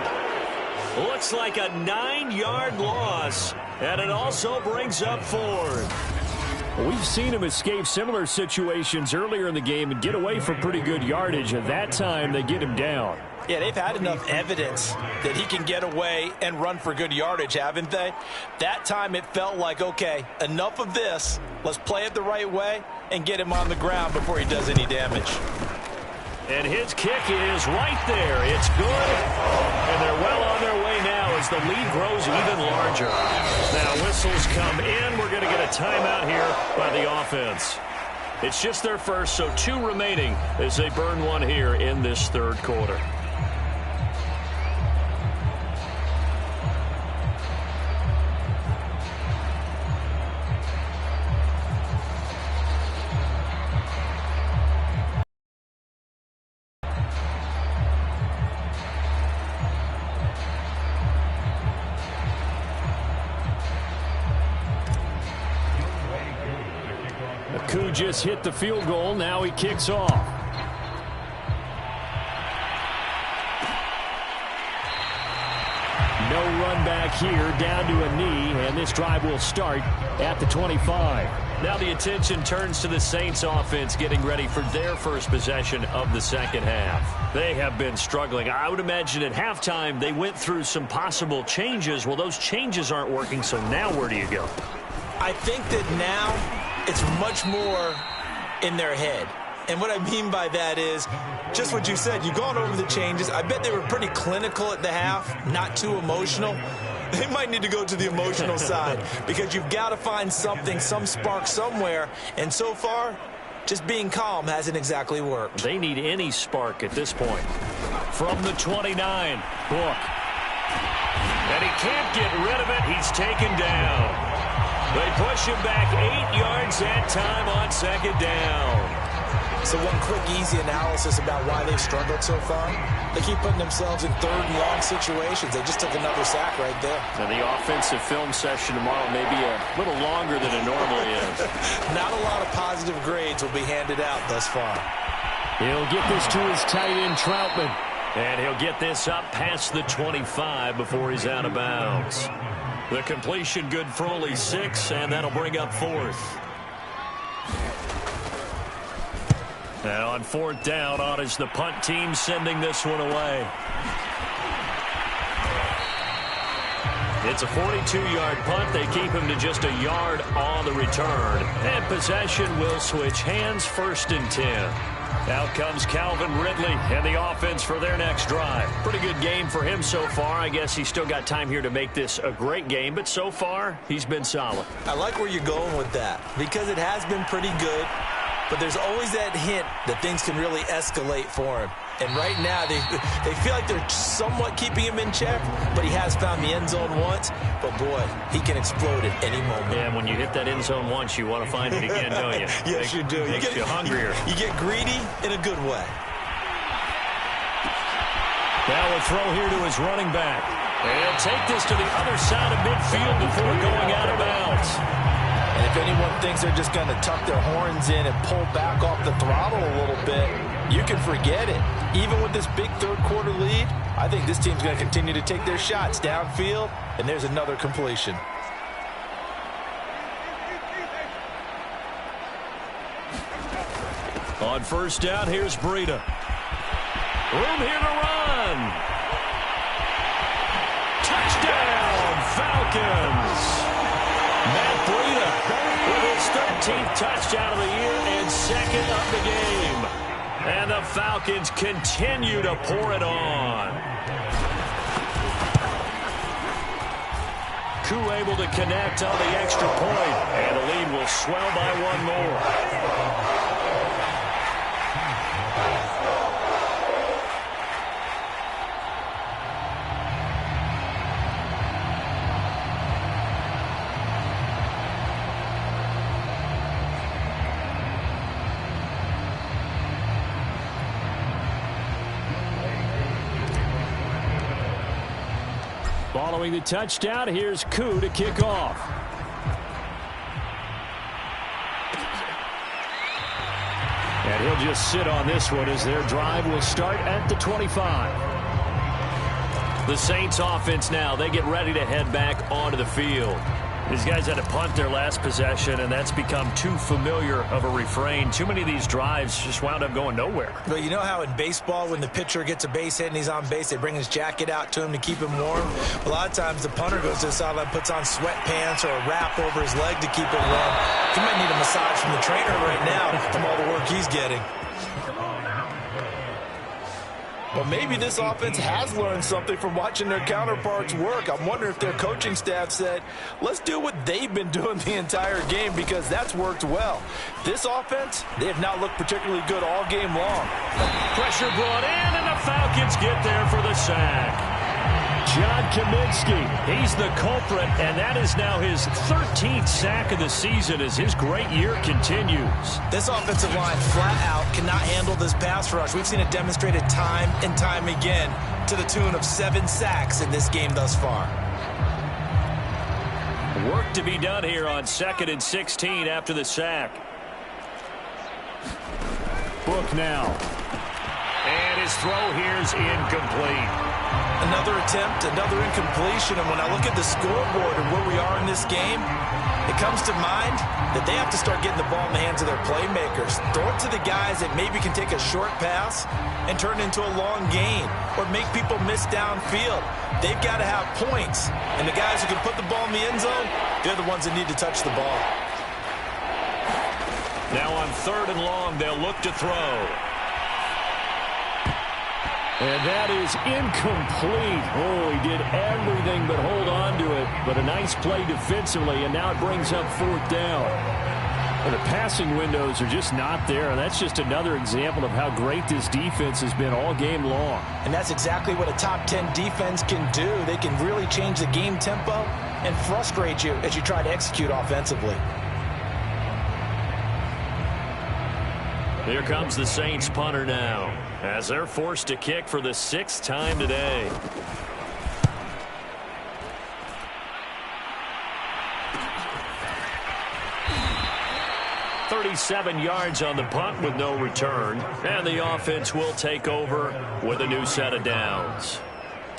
Looks like a 9-yard loss, and it also brings up 4th. We've seen him escape similar situations earlier in the game and get away from pretty good yardage, and that time they get him down. Yeah, they've had enough evidence that he can get away and run for good yardage, haven't they? That time it felt like, okay, enough of this. Let's play it the right way and get him on the ground before he does any damage. And his kick is right there. It's good. And they're well on their way now as the lead grows even larger. Now whistles come in. We're going to get a timeout here by the offense. It's just their first, so 2 remaining as they burn one here in this 3rd quarter. Koo just hit the field goal. Now he kicks off. No run back here, down to a knee, and this drive will start at the 25. Now the attention turns to the Saints offense getting ready for their first possession of the second half. They have been struggling. I would imagine at halftime they went through some possible changes. Well, those changes aren't working, so now where do you go? I think that now it's much more in their head. And what I mean by that is just what you said. You've gone over the changes. I bet they were pretty clinical at the half, not too emotional. They might need to go to the emotional side because you've got to find something, some spark somewhere. And so far, just being calm hasn't exactly worked. They need any spark at this point. From the 29, Book. And he can't get rid of it. He's taken down. They push him back 8 yards that time on second down. So one quick, easy analysis about why they've struggled so far. They keep putting themselves in 3rd and long situations. They just took another sack right there. And the offensive film session tomorrow may be a little longer than it normally is. Not a lot of positive grades will be handed out thus far. He'll get this to his tight end, Troutman. And he'll get this up past the 25 before he's out of bounds. The completion good for only 6, and that'll bring up 4th. And on 4th down, on is the punt team sending this one away. It's a 42-yard punt. They keep him to just a yard on the return. And possession will switch hands, 1st and 10. Out comes Calvin Ridley and the offense for their next drive. Pretty good game for him so far. I guess he's still got time here to make this a great game, but so far, he's been solid. I like where you're going with that because it has been pretty good, but there's always that hint that things can really escalate for him. And right now, they feel like they're somewhat keeping him in check, but he has found the end zone once. But, boy, he can explode at any moment. Yeah, when you hit that end zone once, you want to find it again, don't you? Yes, you do. Makes you hungrier. You get greedy in a good way. Now a throw here to his running back. And he'll take this to the other side of midfield before going out of bounds. And if anyone thinks they're just going to tuck their horns in and pull back off the throttle a little bit, you can forget it. Even with this big 3rd quarter lead, I think this team's going to continue to take their shots downfield, and there's another completion. On 1st down, here's Breida. Room here to run. Touchdown, Falcons. Matt Breida with his 13th touchdown of the year and 2nd of the game. And the Falcons continue to pour it on. Koo able to connect on the extra point, and the lead will swell by 1 more. Following the touchdown, here's Koo to kick off. And he'll just sit on this one as their drive will start at the 25. The Saints offense now, they get ready to head back onto the field. These guys had to punt their last possession, and that's become too familiar of a refrain. Too many of these drives just wound up going nowhere. But you know how in baseball, when the pitcher gets a base hit and he's on base, they bring his jacket out to him to keep him warm? A lot of times the punter goes to the sideline, puts on sweatpants or a wrap over his leg to keep it warm. He might need a massage from the trainer right now from all the work he's getting. Well, maybe this offense has learned something from watching their counterparts work. I'm wondering if their coaching staff said, let's do what they've been doing the entire game, because that's worked well. This offense, they have not looked particularly good all game long. Pressure brought in, and the Falcons get there for the sack. John Kaminsky, he's the culprit, and that is now his 13th sack of the season as his great year continues. This offensive line flat out cannot handle this pass rush. We've seen it demonstrated time and time again to the tune of 7 sacks in this game thus far. Work to be done here on 2nd and 16 after the sack. Book now. And his throw here's incomplete. Another attempt, another incompletion, and when I look at the scoreboard and where we are in this game, it comes to mind that they have to start getting the ball in the hands of their playmakers. Throw it to the guys that maybe can take a short pass and turn it into a long gain or make people miss downfield. They've got to have points, and the guys who can put the ball in the end zone, they're the ones that need to touch the ball. Now on 3rd and long, they'll look to throw. And that is incomplete. Oh, he did everything but hold on to it. But a nice play defensively, and now it brings up 4th down. And the passing windows are just not there, and that's just another example of how great this defense has been all game long. And that's exactly what a top 10 defense can do. They can really change the game tempo and frustrate you as you try to execute offensively. Here comes the Saints punter now, as they're forced to kick for the 6th time today. "37 yards on the punt with no return, and the offense will take over with a new set of downs.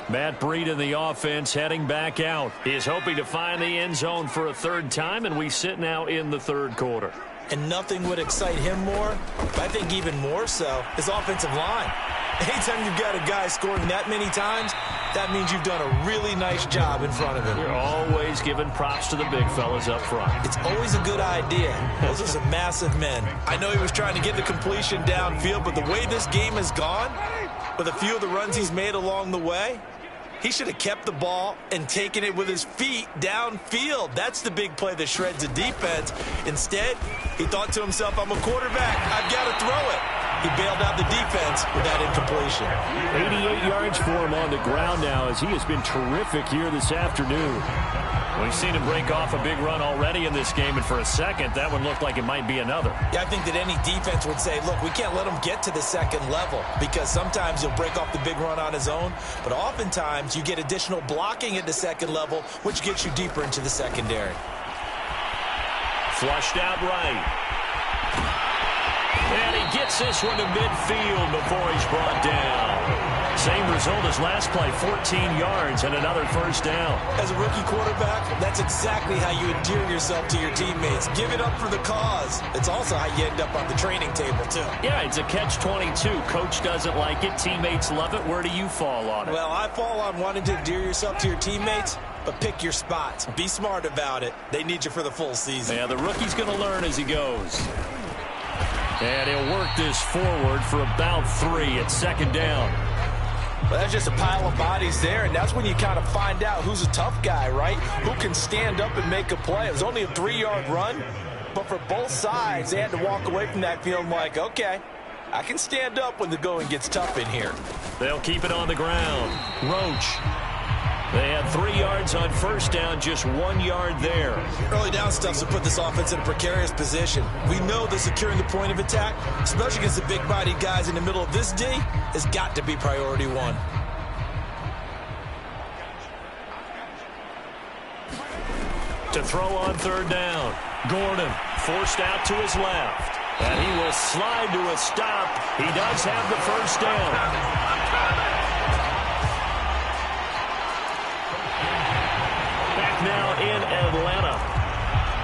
Matt Breida in the offense heading back out. He is hoping to find the end zone for a 3rd time, and we sit now in the 3rd quarter. And nothing would excite him more, but I think even more so, his offensive line. Anytime you've got a guy scoring that many times, that means you've done a really nice job in front of him. You're always giving props to the big fellas up front. It's always a good idea. Those are some massive men. I know he was trying to get the completion downfield, but the way this game has gone, with a few of the runs he's made along the way, he should have kept the ball and taken it with his feet downfield. That's the big play that shreds the defense. Instead, he thought to himself, I'm a quarterback. I've got to throw it. He bailed out the defense with that incompletion. 88 yards for him on the ground now, as he has been terrific here this afternoon. We've seen him break off a big run already in this game, and for a second, that one looked like it might be another. Yeah, I think that any defense would say, look, we can't let him get to the 2nd level, because sometimes he'll break off the big run on his own, but oftentimes you get additional blocking at the 2nd level, which gets you deeper into the secondary. Flushed out right. And he gets this one to midfield before he's brought down. Same result as last play, 14 yards and another 1st down. As a rookie quarterback, that's exactly how you endear yourself to your teammates. Give it up for the cause. It's also how you end up on the training table, too. Yeah, it's a catch-22. Coach doesn't like it. Teammates love it. Where do you fall on it? Well, I fall on wanting to endear yourself to your teammates, but pick your spots. Be smart about it. They need you for the full season. Yeah, the rookie's going to learn as he goes. And he'll work this forward for about 3 at 2nd down. Well, that's just a pile of bodies there, and that's when you kind of find out who's a tough guy, right? Who can stand up and make a play. It was only a 3-yard run, but for both sides, they had to walk away from that feeling like, okay, I can stand up when the going gets tough in here. They'll keep it on the ground. Roach. They had 3 yards on 1st down, just 1 yard there. Early down stuff's to put this offense in a precarious position. We know that securing the point of attack, especially against the big-bodied guys in the middle of this D, has got to be priority 1. To throw on 3rd down. Gordon forced out to his left. And he will slide to a stop. He does have the 1st down. Atlanta.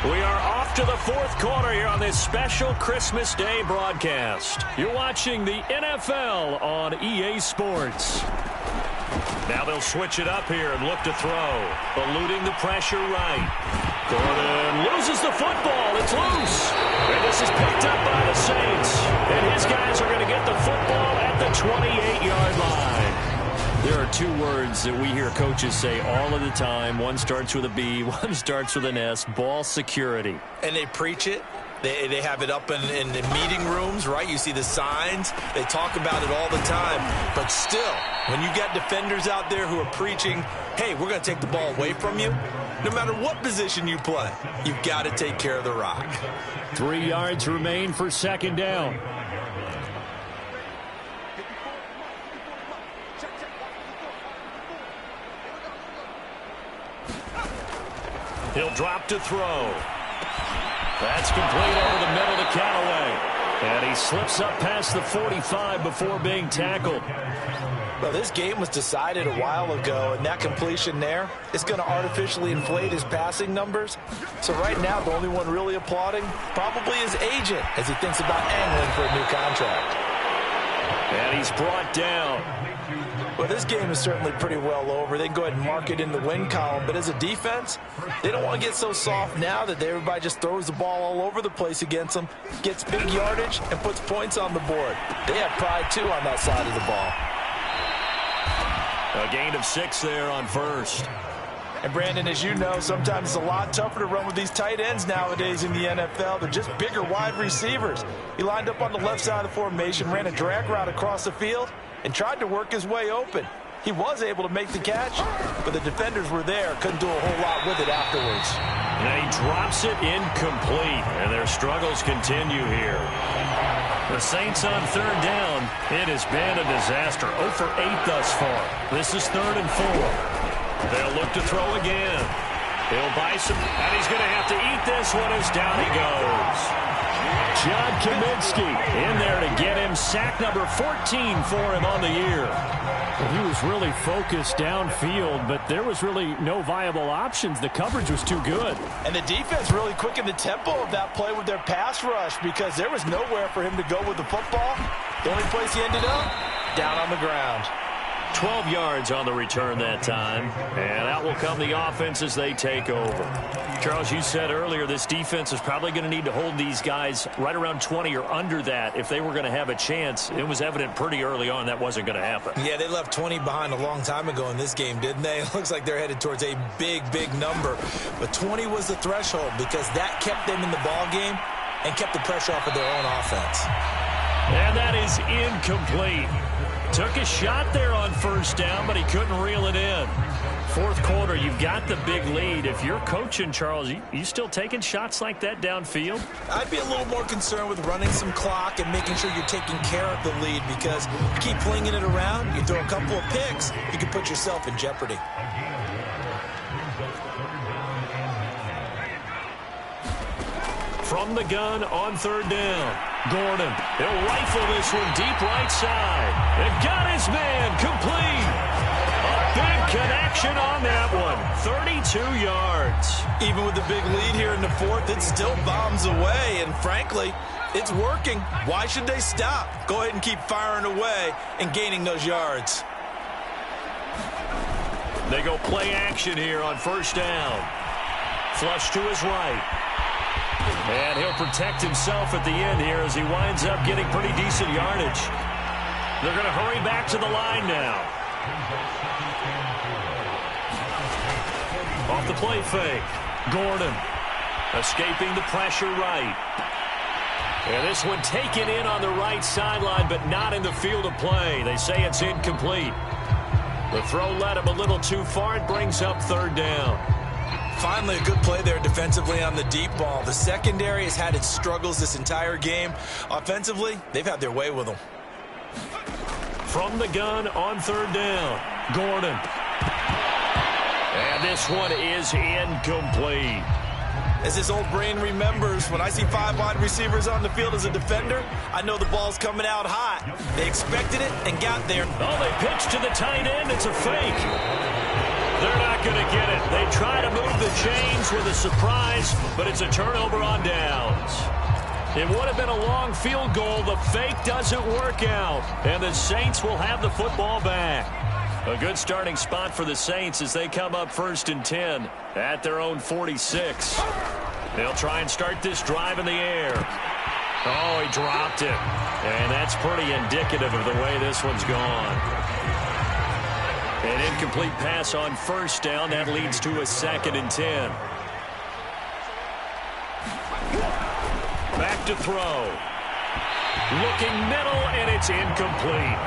We are off to the fourth quarter here on this special Christmas Day broadcast. You're watching the NFL on EA Sports. Now they'll switch it up here and look to throw. Eluding the pressure right. Gordon loses the football. It's loose. And this is picked up by the Saints. And his guys are going to get the football at the 28-yard line. There are two words that we hear coaches say all of the time. One starts with a B, one starts with an S. Ball security. And they preach it. They have it up in the meeting rooms, right? You see the signs. They talk about it all the time. But still, when you got defenders out there who are preaching, hey, we're going to take the ball away from you, no matter what position you play, you've got to take care of the rock. 3 yards remain for second down. He'll drop to throw. That's complete over the middle to Callaway. And he slips up past the 45 before being tackled. Well, this game was decided a while ago, and that completion there is going to artificially inflate his passing numbers. So right now, the only one really applauding probably his agent as he thinks about angling for a new contract. And he's brought down. Well, this game is certainly pretty well over. They can go ahead and mark it in the win column. But as a defense, they don't want to get so soft now that everybody just throws the ball all over the place against them, gets big yardage, and puts points on the board. They have pride, too, on that side of the ball. A gain of 6 there on first. And, Brandon, as you know, sometimes it's a lot tougher to run with these tight ends nowadays in the NFL. They're just bigger wide receivers. He lined up on the left side of the formation, ran a drag route across the field, and tried to work his way open. He was able to make the catch, but the defenders were there. Couldn't do a whole lot with it afterwards. And he drops it incomplete, and their struggles continue here. The Saints on third down. It has been a disaster. 0 for 8 thus far. This is 3rd and 4. They'll look to throw again. He'll buy some, and he's going to have to eat this one as down he goes. John Kaminsky in there to get him sack number 14 for him on the year. Well, he was really focused downfield, but there was really no viable options. The coverage was too good. And the defense really quickened the tempo of that play with their pass rush because there was nowhere for him to go with the football. The only place he ended up, down on the ground. 12 yards on the return that time, and out will come the offense as they take over. Charles, you said earlier this defense is probably going to need to hold these guys right around 20 or under that if they were going to have a chance. It was evident pretty early on that wasn't going to happen. Yeah, they left 20 behind a long time ago in this game, didn't they? It looks like they're headed towards a big, big number. But 20 was the threshold because that kept them in the ball game and kept the pressure off of their own offense. And that is incomplete. Took a shot there on first down, but he couldn't reel it in. Fourth quarter, you've got the big lead. If you're coaching, Charles, you still taking shots like that downfield? I'd be a little more concerned with running some clock and making sure you're taking care of the lead because you keep flinging it around, you throw a couple of picks, you can put yourself in jeopardy. From the gun on third down. Gordon, he'll rifle this one deep right side. And got his man complete. A big connection on that one. 32 yards. Even with the big lead here in the fourth, it still bombs away. And frankly, it's working. Why should they stop? Go ahead and keep firing away and gaining those yards. They go play action here on first down. Flush to his right. And he'll protect himself at the end here as he winds up getting pretty decent yardage. They're going to hurry back to the line now. Off the play fake. Gordon escaping the pressure right. And this one taken in on the right sideline, but not in the field of play. They say it's incomplete. The throw led him a little too far. It brings up third down. Finally, a good play there defensively on the deep ball. The secondary has had its struggles this entire game. Offensively, they've had their way with them. From the gun on third down, Gordon. And this one is incomplete. As his old brain remembers, when I see 5 wide receivers on the field as a defender, I know the ball's coming out hot. They expected it and got there. Oh, they pitched to the tight end. It's a fake. They're not going to get it. They try to move the chains with a surprise, but it's a turnover on downs. It would have been a long field goal. The fake doesn't work out, and the Saints will have the football back. A good starting spot for the Saints as they come up 1st and 10 at their own 46. They'll try and start this drive in the air. Oh, he dropped it. And that's pretty indicative of the way this one's gone. An incomplete pass on 1st down. That leads to a 2nd and 10. Back to throw. Looking middle, and it's incomplete.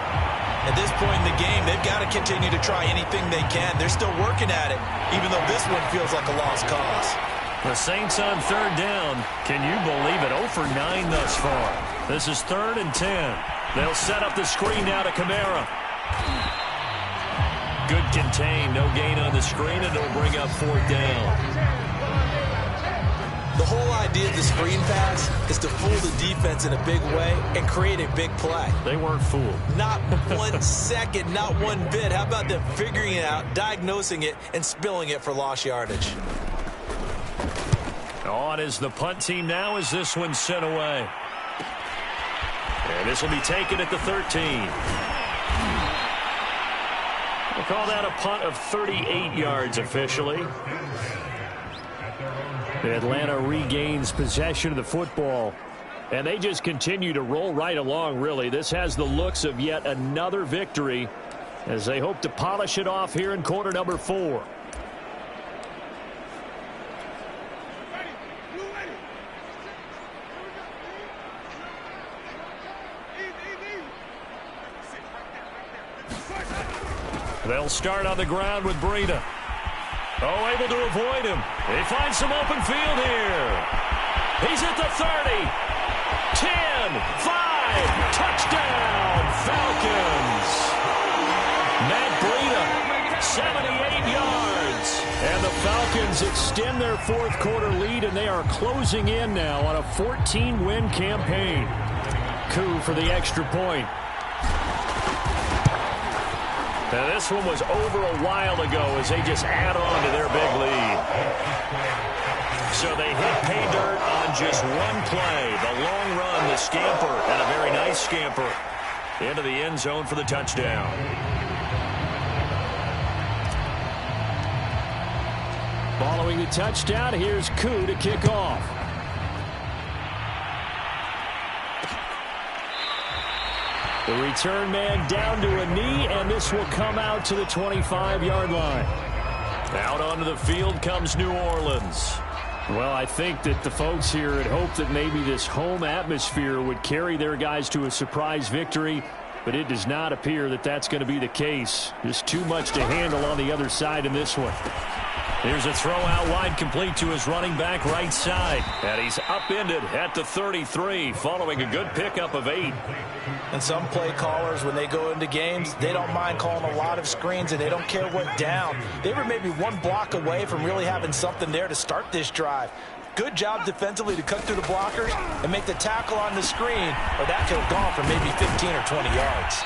At this point in the game, they've got to continue to try anything they can. They're still working at it, even though this one feels like a lost cause. The Saints on 3rd down. Can you believe it? 0 for 9 thus far. This is 3rd and 10. They'll set up the screen now to Kamara. Good contain. No gain on the screen, and it'll bring up 4th down. The whole idea of the screen pass is to fool the defense in a big way and create a big play. They weren't fooled. Not 1 second, not one bit. How about them figuring it out, diagnosing it, and spilling it for lost yardage? On is the punt team now as this one's sent away. And this will be taken at the 13. We'll call that a punt of 38 yards officially. Atlanta regains possession of the football, and they just continue to roll right along, really. This has the looks of yet another victory as they hope to polish it off here in quarter number 4. They'll start on the ground with Breida. Oh, able to avoid him. They find some open field here. He's at the 30. 10, 5, touchdown, Falcons. Matt Breida, 78 yards. And the Falcons extend their 4th quarter lead, and they are closing in now on a 14-win campaign. Coup for the extra point. Now, this one was over a while ago as they just add on to their big lead. So they hit pay dirt on just one play. The long run, the scamper, and a very nice scamper into the end zone for the touchdown. Following the touchdown, here's Koo to kick off. The return man down to a knee, and this will come out to the 25-yard line. Out onto the field comes New Orleans. Well, I think that the folks here had hoped that maybe this home atmosphere would carry their guys to a surprise victory, but it does not appear that that's going to be the case. Just too much to handle on the other side in this one. Here's a throw out wide complete to his running back right side. And he's upended at the 33 following a good pickup of 8. And some play callers, when they go into games, they don't mind calling a lot of screens, and they don't care what down. They were maybe one block away from really having something there to start this drive. Good job defensively to cut through the blockers and make the tackle on the screen, or that could have gone for maybe 15 or 20 yards.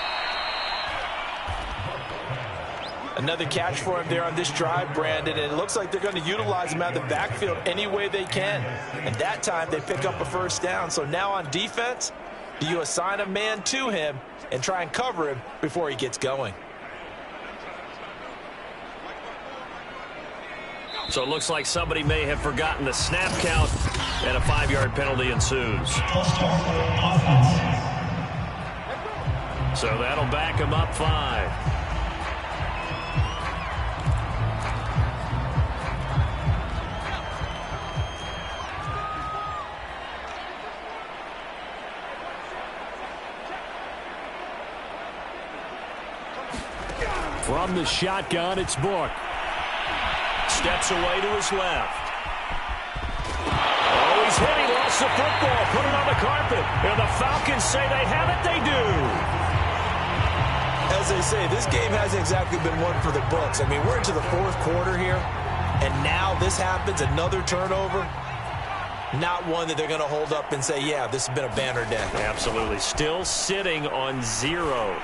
Another catch for him there on this drive, Brandon, and it looks like they're going to utilize him out of the backfield any way they can. And that time they pick up a 1st down. So now on defense, do you assign a man to him and try and cover him before he gets going? So it looks like somebody may have forgotten the snap count, and a 5-yard penalty ensues. So that'll back him up 5. From the shotgun, it's Book. Steps away to his left. Oh, he's hit. He lost the football. Put it on the carpet. And the Falcons say they have it. They do. As they say, this game hasn't exactly been one for the books. I mean, we're into the 4th quarter here, and now this happens, another turnover. Not one that they're going to hold up and say, yeah, this has been a banner day. Absolutely. Still sitting on 0.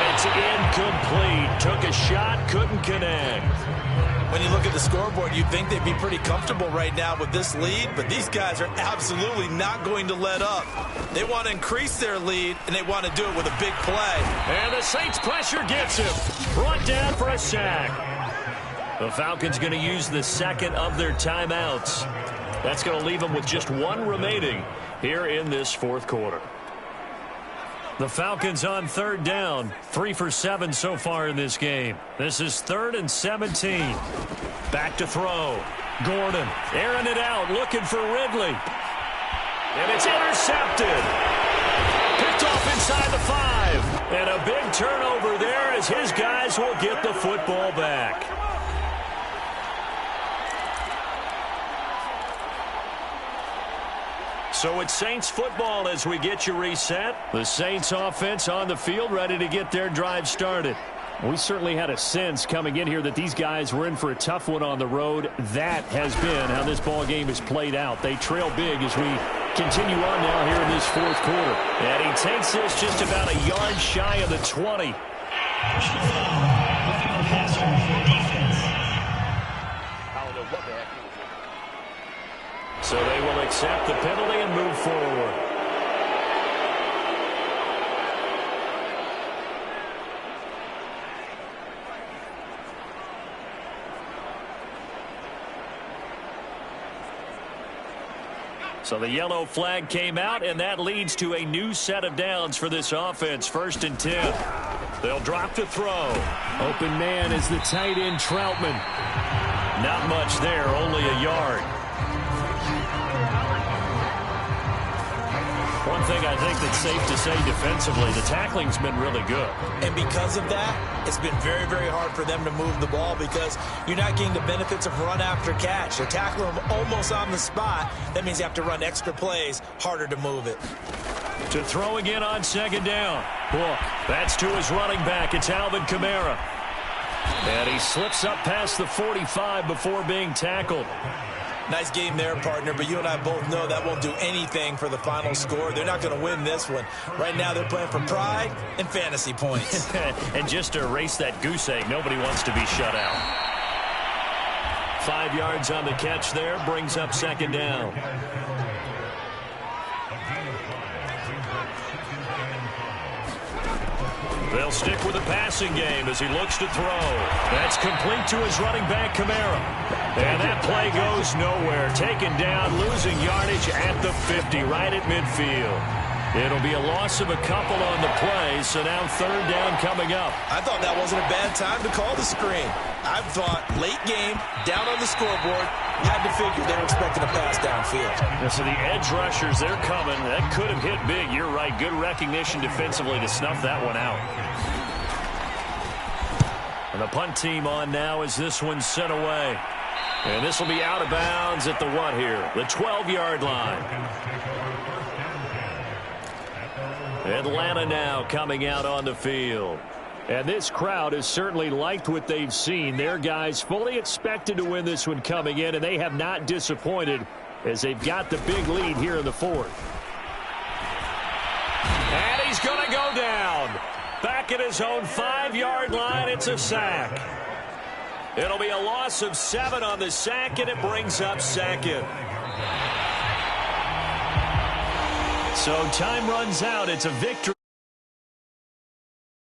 And it's incomplete. Took a shot, couldn't connect. When you look at the scoreboard, you'd think they'd be pretty comfortable right now with this lead, but these guys are absolutely not going to let up. They want to increase their lead, and they want to do it with a big play. And the Saints pressure gets him. Brought down for a sack. The Falcons going to use the second of their timeouts. That's going to leave them with just one remaining here in this fourth quarter. The Falcons on third down, 3 for 7 so far in this game. This is 3rd and 17. Back to throw. Gordon airing it out, looking for Ridley. And it's intercepted. Picked off inside the 5. And a big turnover there as his guys will get the football back. So it's Saints football as we get you reset. The Saints offense on the field ready to get their drive started. We certainly had a sense coming in here that these guys were in for a tough one on the road. That has been how this ball game has played out. They trail big as we continue on now here in this fourth quarter. And he takes this just about a yard shy of the 20. So they will accept the penalty and move forward. So the yellow flag came out, and that leads to a new set of downs for this offense. 1st and 10. They'll drop to throw. Open man is the tight end, Troutman. Not much there, only a yard. One thing I think that's safe to say defensively, the tackling's been really good. And because of that, it's been very, very hard for them to move the ball because you're not getting the benefits of run after catch. They're tackling them almost on the spot. That means you have to run extra plays, harder to move it. To throw again on 2nd down. Book. That's to his running back. It's Alvin Kamara. And he slips up past the 45 before being tackled. Nice game there, partner, but you and I both know that won't do anything for the final score. They're not going to win this one. Right now they're playing for pride and fantasy points. And just to erase that goose egg, nobody wants to be shut out. 5 yards on the catch there, brings up 2nd down. They'll stick with the passing game as he looks to throw. That's complete to his running back, Kamara. And that play goes nowhere. Taken down, losing yardage at the 50, right at midfield. It'll be a loss of a couple on the play, so now 3rd down coming up. I thought that wasn't a bad time to call the screen. I thought late game, down on the scoreboard, had to figure they were expecting a pass downfield. So the edge rushers, they're coming. That could have hit big. You're right. Good recognition defensively to snuff that one out. And the punt team on now as this one's sent away. And this will be out of bounds at the what here? The 12-yard line. Atlanta now coming out on the field. And this crowd has certainly liked what they've seen. Their guys fully expected to win this one coming in, and they have not disappointed as they've got the big lead here in the 4th. And he's going to go down. Back at his own 5-yard line, it's a sack. It'll be a loss of 7 on the sack, and it brings up 2nd. So time runs out. It's a victory.